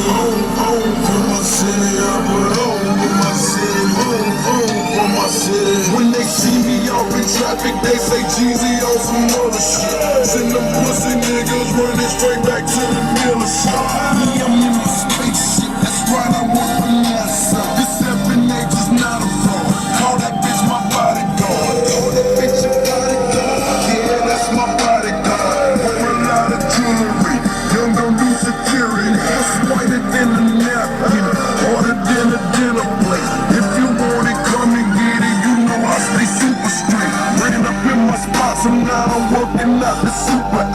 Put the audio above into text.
For my city, I put on. For my city, for my city. When they see me off in traffic, they say Jeezy on some other shit. Send them pussy niggas running straight back to the dealership. Me, I'm in my spaceship, that's right, I want the NASA. This 7-8 is not a fraud. Call that bitch my bodyguard. Call that bitch a bodyguard. Yeah, that's my bodyguard. Wear a lot of jewelry, young gon' do security. It's whiter than a napkin, harder than a dinner plate. If you want it, come and get it. You know I stay super straight. Ran up in my spots and now I'm working out the super